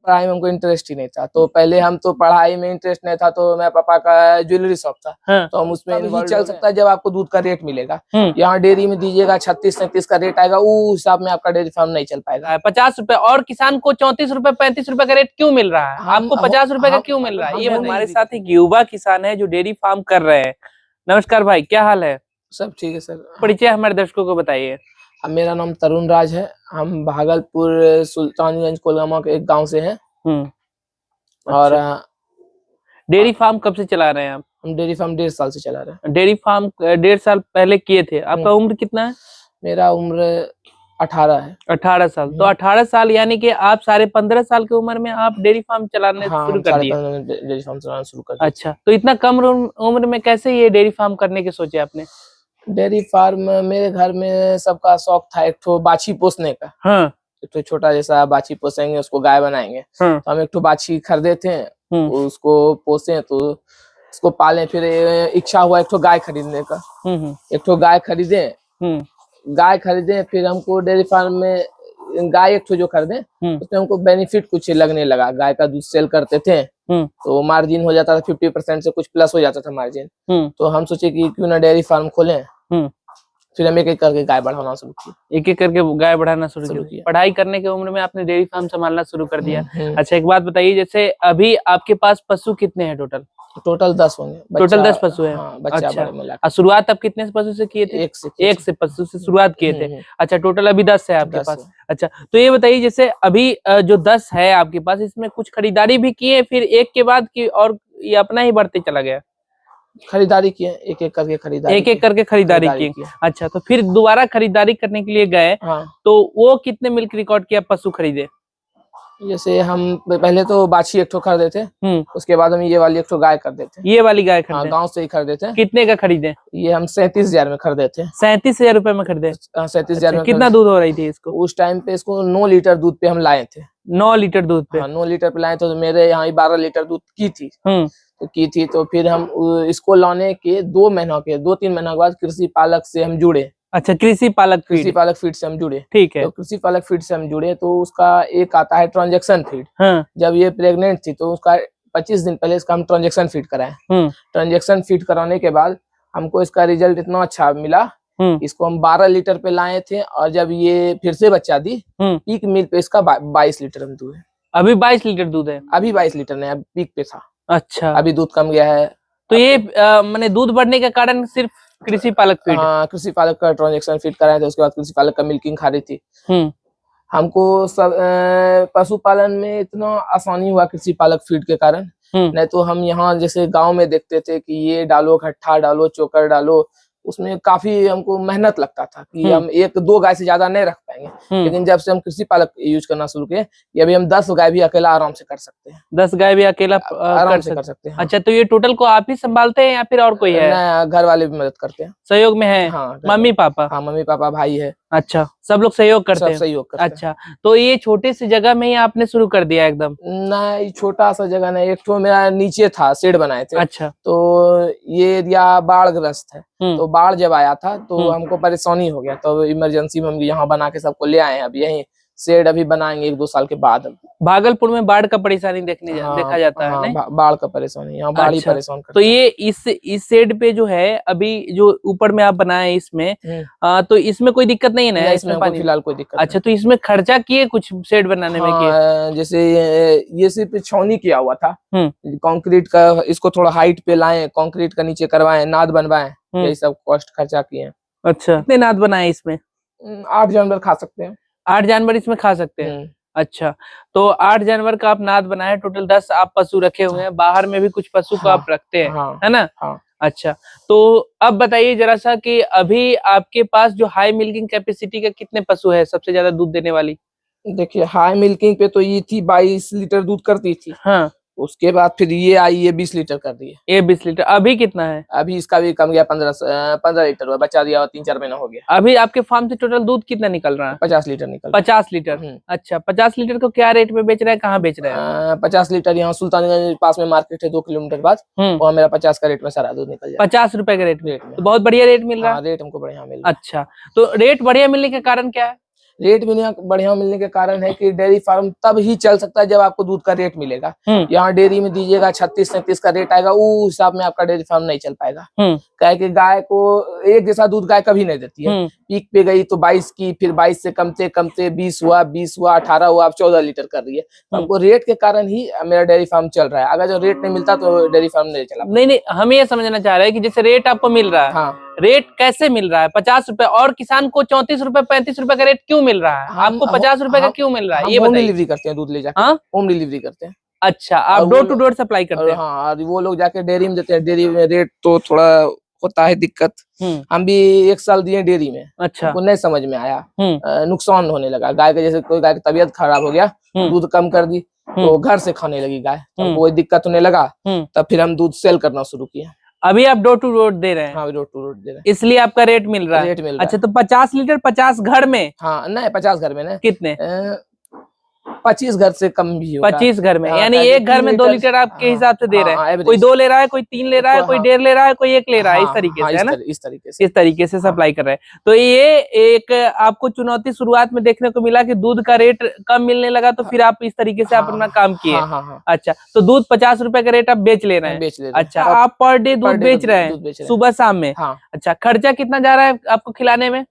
पढ़ाई में हमको इंटरेस्ट ही नहीं था। तो पहले हम तो पढ़ाई में इंटरेस्ट नहीं था, तो मेरे पापा का ज्वेलरी शॉप था। हाँ। तो हम उसमें ही चल सकता है जब आपको दूध का रेट मिलेगा। यहाँ डेयरी में दीजिएगा 36-37 का रेट आएगा, वो हिसाब में आपका डेयरी फार्म नहीं चल पाएगा। 50 रुपए और किसान को 34 रुपए 35 रुपए का रेट क्यों मिल रहा है? आपको 50 रुपए का क्यों मिल रहा है? ये हमारे साथ एक युवा किसान है जो डेयरी फार्म कर रहे हैं। नमस्कार भाई, क्या हाल है? सब ठीक है सर। परिचय हमारे दर्शकों को बताइए। मेरा नाम तरुण राज है। हम भागलपुर सुल्तानगंज कोलगामा के एक गांव से हैं। और डेयरी फार्म कब से चला रहे हैं आप? हम डेयरी फार्म 1.5 साल से चला रहे हैं। डेयरी फार्म 1.5 साल पहले किए थे। आपका उम्र कितना है? मेरा उम्र 18 है। 18 साल। तो 18 साल यानी कि आप 15.5 साल की उम्र में आप डेयरी फार्म चलाने शुरू कर दिए? डेयरी फार्म चलाना शुरू कर दिया। अच्छा, तो इतना कम उम्र में कैसे ये डेयरी फार्म करने के सोचे आपने? डेयरी फार्म मेरे घर में सबका शौक था एक ठो बाछी पोसने का। हाँ। एक ठो छोटा जैसा बाछी पोसेंगे, उसको गाय बनाएंगे। हाँ। तो हम एक ठो बाछी खरीदे थे, उसको पोसे तो उसको पाले। फिर इच्छा हुआ एक ठो गाय खरीदने का। एक ठो गाय खरीदे। फिर हमको डेयरी फार्म में गाय एक ठो जो खरीदे उसमें हमको बेनिफिट कुछ लगने लगा। गाय का दूध सेल करते थे तो मार्जिन हो जाता था 50% से कुछ प्लस हो जाता था मार्जिन। तो हम सोचे कि क्यों ना डेयरी फार्म खोलें। फिर हम एक करके गाय बढ़ाना शुरू किया। एक करके गाय बढ़ाना शुरू किया। पढ़ाई करने की उम्र में आपने डेयरी फार्म संभालना शुरू कर दिया। अच्छा, एक बात बताइए, जैसे अभी आपके पास पशु कितने हैं टोटल? टोटल 10 होंगे। टोटल 10 पशु है। अच्छा, शुरुआत आप कितने पशु से किए थे? एक से पशु से शुरुआत किए थे। अच्छा, टोटल अभी 10 है आपके पास। अच्छा, तो ये बताइए, जैसे अभी जो 10 है आपके पास, इसमें कुछ खरीदारी भी किए फिर एक के बाद की, और ये अपना ही बढ़ते चला गया? खरीदारी किए, एक एक करके खरीदारी की। अच्छा, तो फिर दोबारा खरीदारी करने के लिए गए। तो वो कितने मिल्क रिकॉर्ड के आप पशु खरीदे? जैसे हम पहले तो बाछी एक ठो खरीदे थे। उसके बाद हम ये वाली एक ठो गाय खरीदे थे। ये वाली गाय खरीदे? गांव से ही खरीदे थे। कितने का खरीदे? ये हम 37,000 में खरीदे थे। 37,000 रुपए में खरीदे? 37,000 में। कितना दूध हो रही थी इसको उस टाइम पे? इसको 9 लीटर दूध पे हम लाए थे। 9 लीटर दूध पे? 9 लीटर पे लाए थे। तो मेरे यहाँ 12 लीटर दूध की थी। तो फिर हम इसको लाने के 2-3 महीना के बाद कृषि पालक से हम जुड़े। अच्छा, कृषि पालक फीड से हम जुड़े। ठीक है। तो कृषि पालक फीड से हम जुड़े तो उसका एक आता है ट्रांजैक्शन फीड। जब ये प्रेग्नेंट थी तो उसका 25 दिन पहले इसका हम ट्रांजैक्शन फीड कराए। ट्रांजैक्शन फीड कराने के बाद हमको इसका रिजल्ट इतना अच्छा मिला। इसको हम 12 लीटर पे लाए थे और जब ये फिर से बच्चा दी, पीक मिल्क पे इसका 22 लीटर हम दूध है। अभी 22 लीटर दूध है? अभी 22 लीटर नहीं, अब पीक पे था। अच्छा, अभी दूध कम गया है। तो ये मैंने दूध बढ़ने का कारण सिर्फ कृषि पालक फीड? कृषि पालक का ट्रांजैक्शन फीड कराए थे। उसके बाद कृषि पालक का मिल्किंग खा रही थी। हमको सब पशुपालन में इतना आसानी हुआ कृषि पालक फीड के कारण। नहीं तो हम यहाँ जैसे गांव में देखते थे कि ये डालो, घट्ठा डालो, चोकर डालो, उसमें काफी हमको मेहनत लगता था कि हम 1-2 गाय से ज्यादा नहीं रख पाएंगे। लेकिन जब से हम कृषि पालक यूज करना शुरू किए, अभी हम 10 गाय भी अकेला आराम से कर सकते हैं। 10 गाय भी अकेला आराम से कर सकते हैं। अच्छा, तो ये टोटल को आप ही संभालते हैं या फिर और कोई है? घर वाले भी मदद करते हैं, सहयोग में है। Mummy papa? मम्मी पापा, भाई है। अच्छा, सब लोग सहयोग करते हैं? सहयोग करते हैं। अच्छा, तो ये छोटे से जगह में ही आपने शुरू कर दिया एकदम? नहीं, छोटा सा जगह नहीं, एक तो मेरा नीचे था, शेड बनाए थे। अच्छा, तो ये एरिया बाढ़ ग्रस्त है। तो बाढ़ जब आया था तो हमको परेशानी हो गया, तो इमरजेंसी में हम यहाँ बना के सबको ले आए हैं। अब यही शेड अभी बनाएंगे 1-2 साल के बाद। भागलपुर में बाढ़ का परेशानी देखा जाता है नहीं? बाढ़ का परेशानी, यहाँ बाढ़ ही परेशान करता है। तो ये इस शेड पे जो है अभी जो ऊपर में आप बनाए इसमें, तो इसमें कोई दिक्कत नहीं है ना? इसमें फिलहाल कोई दिक्कत। अच्छा, तो इसमें खर्चा किए कुछ शेड बनाने में किए? जैसे ये सिर्फ छावनी किया हुआ था, कंक्रीट का इसको थोड़ा हाइट पे लाए, कंक्रीट का नीचे करवाए, नाद बनवाए, यही सब कॉस्ट खर्चा किए। अच्छा, कितने नाद बनाए इसमें? 8 जानवर खा सकते हैं। 8 जानवर इसमें खा सकते हैं? अच्छा, तो 8 जानवर का आप नाद बनाए। टोटल 10 आप पशु रखे हुए हैं। बाहर में भी कुछ पशु को आप रखते हैं, है ना? अच्छा, तो अब बताइए जरा सा कि अभी आपके पास जो हाई मिल्किंग कैपेसिटी का कितने पशु है, सबसे ज्यादा दूध देने वाली? देखिए, हाई मिल्किंग पे तो ये थी 22 लीटर दूध करती थी। उसके बाद फिर ये आई, ये 20 लीटर कर दी है। ये 20 लीटर। अभी कितना है? अभी इसका भी कम गया, 15 लीटर हुआ, बचा दिया, 3-4 महीना हो गया। अभी आपके फार्म से टोटल दूध कितना निकल रहा है? 50 लीटर निकल। 50 लीटर। अच्छा, 50 लीटर को क्या रेट में बेच रहे हैं, कहाँ बेच रहे हैं? 50 लीटर यहाँ सुल्तानगंज पास में मार्केट है, 2 किलोमीटर बाद, वहाँ मेरा 50 का रेट में सारा दूध निकल जाए। 50 रुपए का रेट में? तो बहुत बढ़िया रेट मिल रहा है। रेट हमको बढ़िया मिल रहा है। अच्छा, तो रेट बढ़िया मिलने का कारण क्या है? रेट बढ़िया मिलने के कारण है कि डेयरी फार्म तब ही चल सकता है जब आपको दूध का रेट मिलेगा। यहाँ डेयरी में दीजिएगा 36-37 का रेट आएगा, उस हिसाब में आपका डेयरी फार्म नहीं चल पाएगा। क्या है कि गाय को एक जैसा दूध गाय कभी नहीं देती है। पीक पे गई तो 22 की, फिर 22 से कमते कमते 20 हुआ, 18 हुआ, अब 14 लीटर कर रही है। तो हमको रेट के कारण ही मेरा डेयरी फार्म चल रहा है। अगर जो रेट नहीं मिलता तो डेयरी फार्म नहीं चला। नहीं, हम ये समझना चाह रहे हैं कि जैसे रेट आपको मिल रहा है, हाँ, रेट कैसे मिल रहा है? 50 रुपए, और किसान को 34 रुपए 35 रुपए का रेट क्यों मिल रहा है? आपको 50 रुपए का क्यों मिल रहा है? ये होम डिलीवरी करते हैं, दूध ले जाकर होम डिलीवरी करते हैं। अच्छा, आप डोर टू डोर सप्लाई करते हैं? हाँ, और वो लोग जाके डेयरी में देते हैं। डेयरी में रेट तो थोड़ा होता है दिक्कत। हम भी 1 साल दिए डेयरी में। अच्छा, वो नहीं समझ में आया, नुकसान होने लगा गाय का। जैसे कोई गाय की तबीयत खराब हो गया, दूध कम कर दी तो घर से खाने लगी गाय, तो कोई दिक्कत होने लगा, तब फिर हम दूध सेल करना शुरू किया। अभी आप डोर टू डोर दे रहे हैं? हाँ, डोर टू डोर दे रहे हैं, इसलिए आपका रेट मिल रहा है। अच्छा, तो 50 लीटर 50 घर में? हाँ, नहीं 50 घर में नहीं। कितने? 25 घर से कम भी होगा। 25 घर में, यानी एक घर में 2 लीटर आपके हिसाब से दे रहे हैं। कोई 2 ले रहा है, कोई 3 ले रहा है, कोई 1.5 ले रहा है, कोई 1 ले रहा है, इस तरीके से, है ना? इस तरीके से सप्लाई कर रहे हैं। तो ये एक आपको चुनौती शुरुआत में देखने को मिला कि दूध का रेट कम मिलने लगा, तो फिर आप इस तरीके से आप अपना काम किए। अच्छा, तो दूध 50 रुपए का रेट आप बेच ले रहे हैं? अच्छा, आप पर डे दूध बेच रहे हैं सुबह शाम में? अच्छा, खर्चा कितना जा रहा है आपको खिलाने में?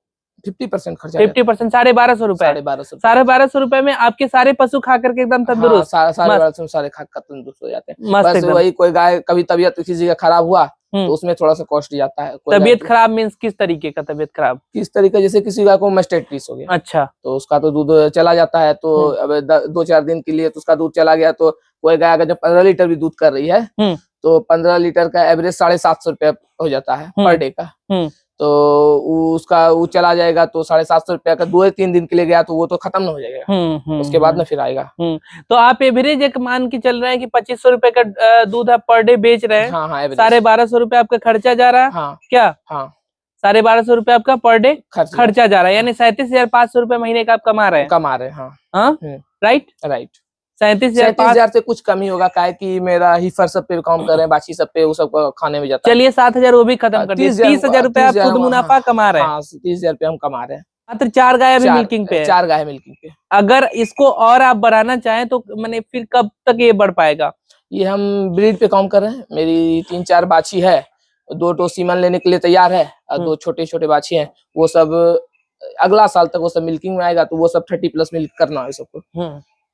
50% खर्चा। 50%, 1250 रुपए। 1250 रुपए में आपके सारे पशु खा करके एकदम तंदुरुस्त? सारे खा कर तंदुरुस्त हो जाते हैं। बस वही कोई गाय कभी तबीयत किसी का खराब हुआ तो उसमें थोड़ा सा कॉस्ट जाता है। तबीयत खराब मीन्स किस तरीके का तबीयत खराब? किस तरीके, जैसे किसी गाय को मास्टाइटिस हो गया। अच्छा, तो उसका तो दूध चला जाता है। तो अब 2-4 दिन के लिए तो उसका दूध चला गया। तो कोई गाय अगर जब 15 लीटर भी दूध कर रही है तो 15 लीटर का एवरेज 750 रुपया हो जाता है पर डे का। तो उसका वो चला जाएगा तो 750 रुपया का 2-3 दिन के लिए गया तो वो तो खत्म न हो जाएगा। उसके बाद में फिर आएगा। तो आप एवरेज एक मान के चल रहे हैं कि 2500 रुपए का दूध आप पर डे बेच रहे हैं? हाँ, 1250 रुपए आपका खर्चा जा रहा है। हाँ, क्या? हाँ, 1250 रुपए आपका पर डे खर्चा जा रहा है, यानी 37,500 रुपए महीने का आप कमा रहे हैं। हाँ, राइट। 37,000 से कुछ कम ही होगा, काहे कि मेरा हीफर सब पे काम कर रहे हैं, बाकी सब पे वो सब खाने में जाता है। चलिए 7,000 वो भी खत्म कर दिए, 30,000 रुपए आप खुद मुनाफा कमा रहे हैं। 30,000 रुपए हम कमा रहे हैं। मात्र 4 गाय अभी मिल्किंग पे है? 4 गाय मिल्किंग पे। अगर इसको और आप बढ़ाना चाहें तो मैंने फिर कब तक ये बढ़ पाएगा? ये हम ब्रीड पे काम कर रहे हैं। मेरी 3-4 बाछी है, 2 तो सीमन लेने के लिए तैयार है और 2 छोटे बाछी है। वो सब अगला साल तक वो सब मिल्किंग में आएगा तो वो सब 30+ मिल्क करना है सबको।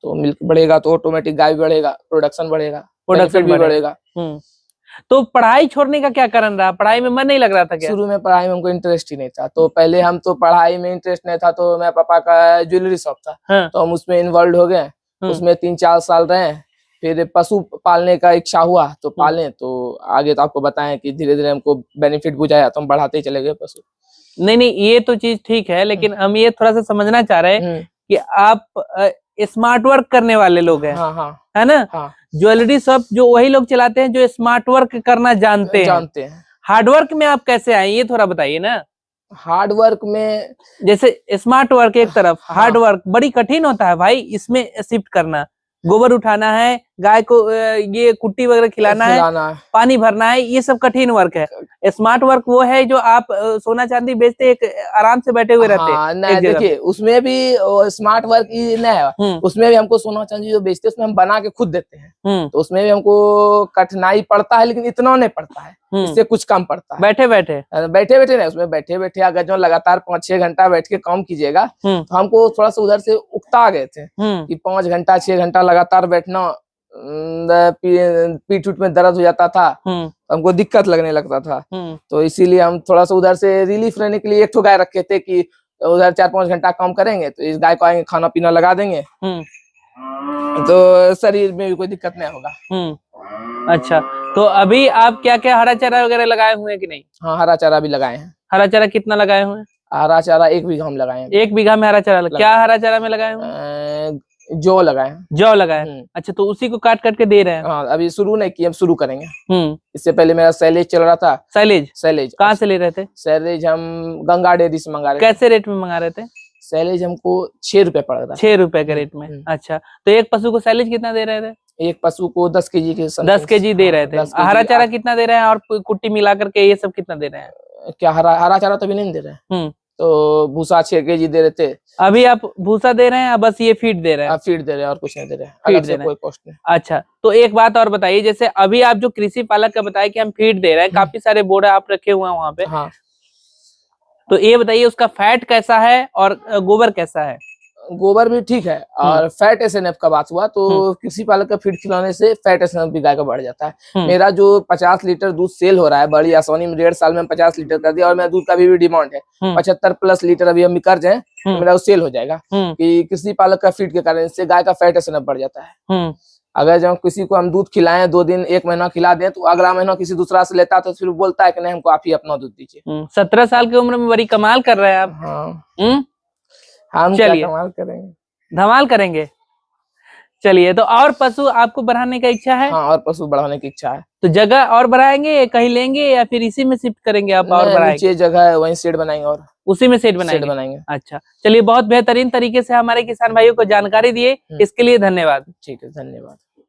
तो मिल्क बढ़ेगा तो ऑटोमेटिक गाय भी बढ़ेगा, प्रोडक्शन भी बढ़ेगा। तो पढ़ाई छोड़ने का क्या कारण रहा? पढ़ाई में मन नहीं लग रहा था क्या? शुरू में पढ़ाई में हमको इंटरेस्ट ही नहीं था। तो पहले हम तो पढ़ाई में इंटरेस्ट नहीं था तो मेरे पापा का ज्वेलरी शॉप था। तो हम उसमें इन्वॉल्व हो गए, उसमें 3-4 साल रहे। फिर पशु पालने का इच्छा हुआ तो पाले। तो आगे तो आपको बताएं कि धीरे धीरे हमको बेनिफिट बुझाया तो हम बढ़ाते ही चले गए पशु। नहीं, ये तो चीज ठीक है, लेकिन हम ये थोड़ा सा समझना चाह रहे हैं कि आप स्मार्ट वर्क करने वाले लोग हैं। है ना? ज्वेलरी शॉप जो वही लोग चलाते हैं जो स्मार्ट वर्क करना जानते हैं। हार्ड वर्क में आप कैसे आए, ये थोड़ा बताइए ना। हार्ड वर्क में जैसे स्मार्ट वर्क एक तरफ, हार्ड वर्क बड़ी कठिन होता है भाई, इसमें शिफ्ट करना, गोबर उठाना है, गाय को ये कुट्टी वगैरह खिलाना है, पानी भरना है, ये सब कठिन वर्क है। स्मार्ट वर्क वो है जो आप सोना चांदी बेचते एक आराम से बैठे हुए रहते हैं। नहीं, देखिए उसमें भी स्मार्ट वर्क ही नहीं है। उसमें भी हमको सोना चांदी जो बेचते हैं उसमें हम बना के खुद देते हैं। तो उसमें भी हमको कठिनाई पड़ता है, लेकिन इतना नहीं पड़ता है, इससे कुछ कम पड़ता है। बैठे बैठे नहीं, उसमें बैठे अगर जो लगातार 5-6 घंटा बैठ के काम कीजिएगा तो हमको थोड़ा सा उधर से उकता गए थे कि 5 घंटा 6 घंटा लगातार बैठना, पीठ उठ में दर्द हो जाता था, हमको दिक्कत लगने लगता था। तो इसीलिए हम थोड़ा सा उधर से रिलीफ रहने के लिए एक गाय रखे थे कि उधर 4-5 घंटा काम करेंगे तो इस गाय को आएंगे, खाना पीना लगा देंगे तो शरीर में भी कोई दिक्कत नहीं होगा। अच्छा, तो अभी आप क्या क्या हरा चारा वगैरह लगाए हुए हैं कि नहीं? हाँ, हरा चारा भी लगाए हैं। हरा चारा कितना लगाए हुए हैं? हरा चारा 1 बीघा में लगाए हैं। 1 बीघा में हरा चारा क्या हरा चारा में लगाए हुए हैं? जौ लगाए हैं। जौ लगाए हैं। अच्छा, तो उसी को काट करके दे रहे हैं? हाँ, अभी शुरू नहीं किए, हम शुरू करेंगे। इससे पहले मेरा सैलेज चल रहा था। सैलेज कहाँ से ले रहे थे? सैलेज हम गंगा डेयरी से मंगा रहे थे। कैसे रेट में मंगा रहे थे? सैलेज हमको 6 रुपए पड़ रहा था। 6 रुपए के रेट में। अच्छा, तो एक पशु को सैलेज कितना दे रहे थे? एक पशु को 10 केजी के 10 केजी दे रहे थे। हरा चारा कितना दे रहे हैं और कुट्टी मिला करके ये सब कितना दे रहे हैं? क्या हरा चारा तो भी नहीं दे रहे हैं। तो भूसा 6 kg दे रहे थे। अभी आप भूसा दे रहे हैं, बस ये फीड दे रहे हैं? फीड दे रहे हैं और कुछ नहीं दे रहे हैं, फीड दे रहे हैं, कोई कॉस्ट नहीं। अच्छा, तो एक बात और बताइए, जैसे अभी आप जो कृषि पालक का बताया कि हम फीड दे रहे हैं, काफी सारे बोरा आप रखे हुए हैं वहाँ पे, हाँ। तो ये बताइए उसका फैट कैसा है और गोबर कैसा है? गोबर भी ठीक है और फैट SNF का बात हुआ तो कृषि पालक का फीड खिलाने से फैट SNF भी गाय का बढ़ जाता है। मेरा जो 50 लीटर दूध सेल हो रहा है बड़ी आसानी में, 1.5 साल में 50 लीटर कर दिया और मेरा दूध का भी डिमांड है 75+ लीटर अभी हम कर जाए तो मेरा सेल हो जाएगा कि कृषि पालक का फीड के कारण इससे गाय का फैट SNF बढ़ जाता है। अगर जब किसी को हम दूध खिलाएं 2 दिन 1 महीना खिला दें तो अगला महीना किसी दूसरा से लेता तो फिर बोलता है कि नहीं हमको आप ही अपना दूध दीजिए। 17 साल की उम्र में बड़ी कमाल कर रहे हैं आप। हाँ। हम क्या कमाल करेंगे, धमाल करेंगे। चलिए, तो और पशु आपको बढ़ाने का इच्छा है? हाँ, और पशु बढ़ाने की इच्छा है। तो जगह और बढ़ाएंगे, कहीं लेंगे या फिर इसी में शिफ्ट करेंगे आप और बढ़ाएंगे? नीचे जगह है वहीं शेड बनाएंगे और उसी में शेड बनाएंगे। अच्छा, चलिए, बहुत बेहतरीन तरीके से हमारे किसान भाइयों को जानकारी दिए, इसके लिए धन्यवाद। ठीक है, धन्यवाद।